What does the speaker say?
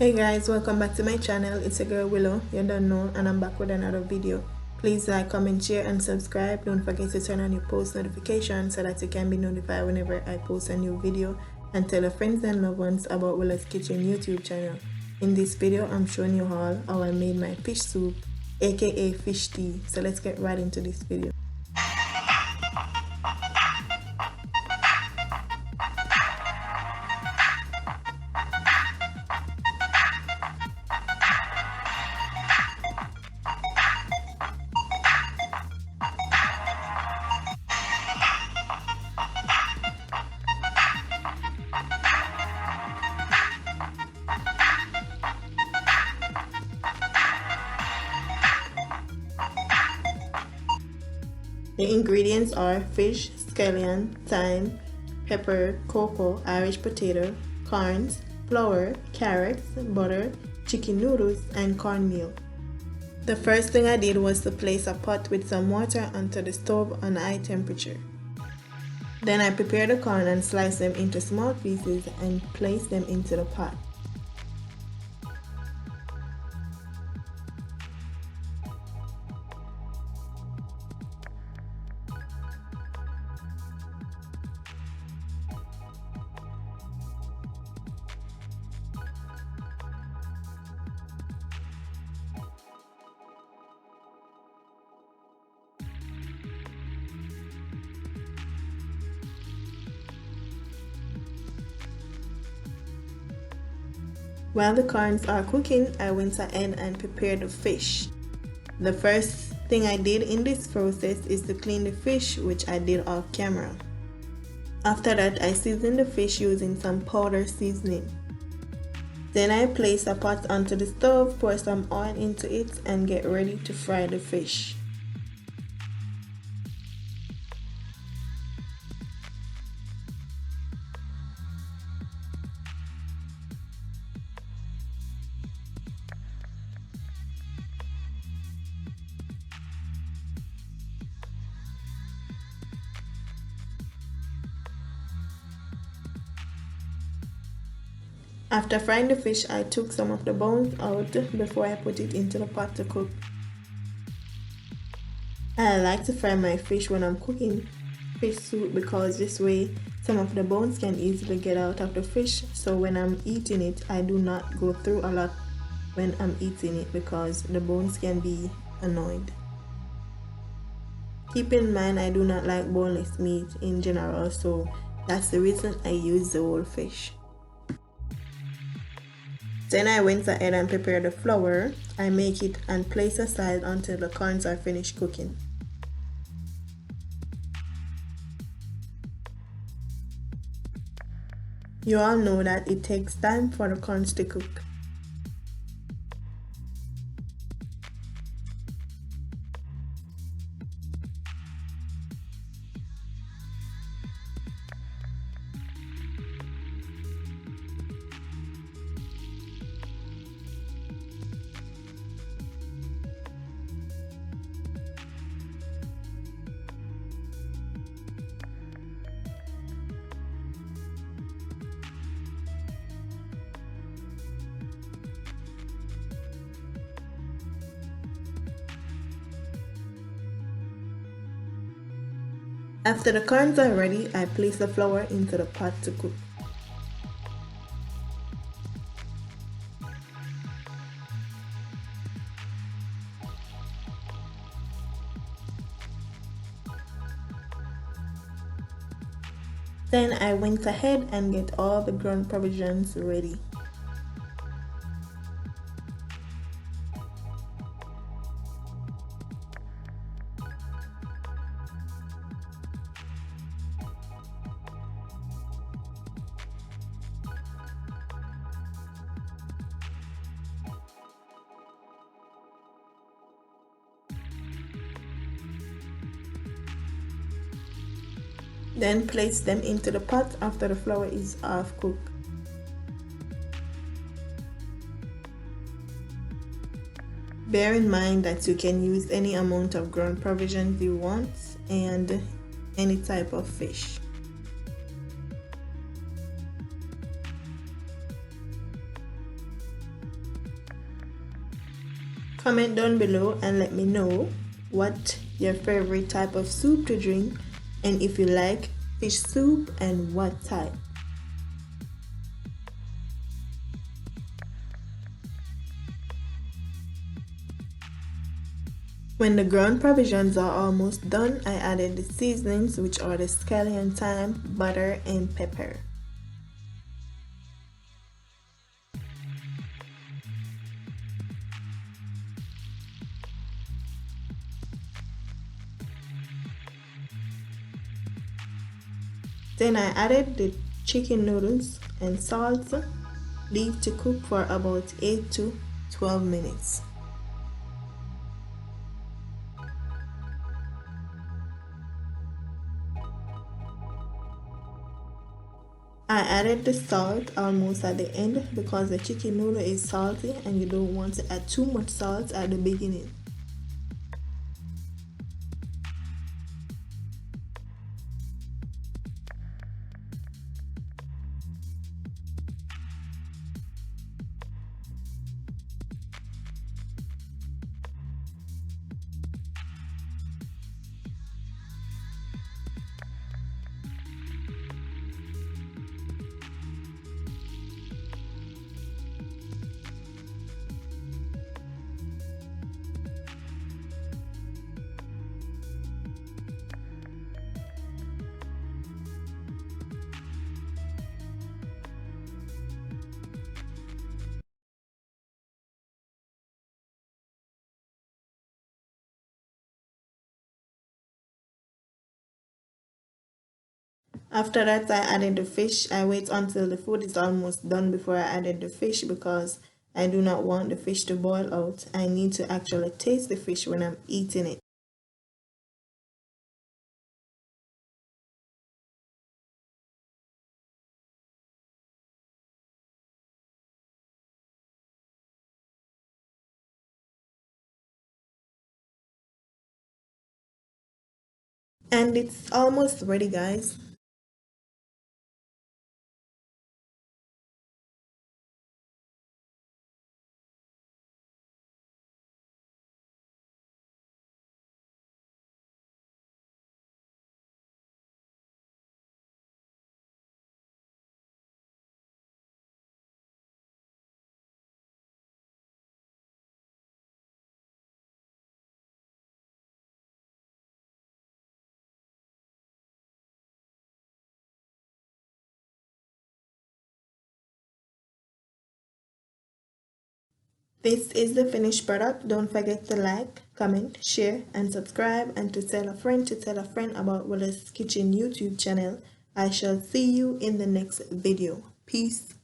Hey guys, welcome back to my channel. It's your girl Willow, you don't know, and I'm back with another video. Please like, comment, share and subscribe. Don't forget to turn on your post notifications so that you can be notified whenever I post a new video, and tell your friends and loved ones about Willoz Kitchen YouTube channel. In this video, I'm showing you all how I made my fish soup, aka fish tea. So let's get right into this video. The ingredients are fish, scallion, thyme, pepper, cocoa, Irish potato, corns, flour, carrots, butter, chicken noodles, and cornmeal. The first thing I did was to place a pot with some water onto the stove on high temperature. Then I prepared the corn and sliced them into small pieces and placed them into the pot. While the corns are cooking, I went ahead and prepared the fish. The first thing I did in this process is to clean the fish, which I did off camera. After that, I seasoned the fish using some powder seasoning. Then I placed a pot onto the stove, pour some oil into it, and get ready to fry the fish. After frying the fish, I took some of the bones out before I put it into the pot to cook. I like to fry my fish when I'm cooking fish soup because this way some of the bones can easily get out of the fish, so when I'm eating it, I do not go through a lot when I'm eating it because the bones can be annoyed. Keep in mind, I do not like boneless meat in general, so that's the reason I use the whole fish. Then I went ahead and prepared the flour. I make it and place aside until the corns are finished cooking. You all know that it takes time for the corns to cook. After the corns are ready, I place the flour into the pot to cook. Then I went ahead and get all the ground provisions ready. Then place them into the pot after the flour is half cooked. Bear in mind that you can use any amount of ground provisions you want and any type of fish. Comment down below and let me know what your favorite type of soup to drink and if you like fish soup and what type. When the ground provisions are almost done, I added the seasonings, which are the scallion, thyme, butter, and pepper. Then I added the chicken noodles and salt. Leave to cook for about 8 to 12 minutes. I added the salt almost at the end because the chicken noodle is salty and you don't want to add too much salt at the beginning. After that, I added the fish. I wait until the food is almost done before I added the fish because I do not want the fish to boil out. I need to actually taste the fish when I'm eating it. And it's almost ready, guys. This is the finished product. Don't forget to like, comment, share, and subscribe, and to tell a friend about Willoz Kitchen YouTube channel. I shall see you in the next video. Peace.